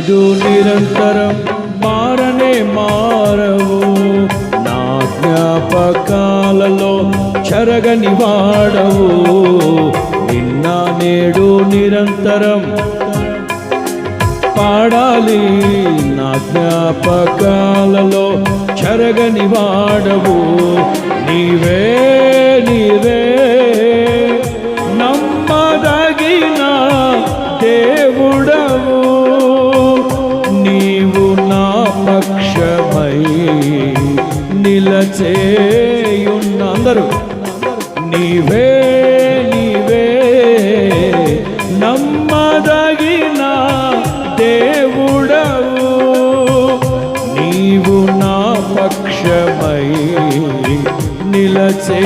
నేడు నిరంతరం మారనే మారవు, నా జ్ఞాపకాలలో చెరగని వాడవు. నిన్న నేడు నిరంతరం పాడాలి, నా జ్ఞాపకాలలో చెరగని వాడవు. నీవే నీవే నమ్మదగిన దేవుడవు, నీవు నా పక్షమై నిలచేయున్న అందరూ నీవే నీవే నమ్మదగిన దేవుడవు, నీవు నా పక్షమై నిలచే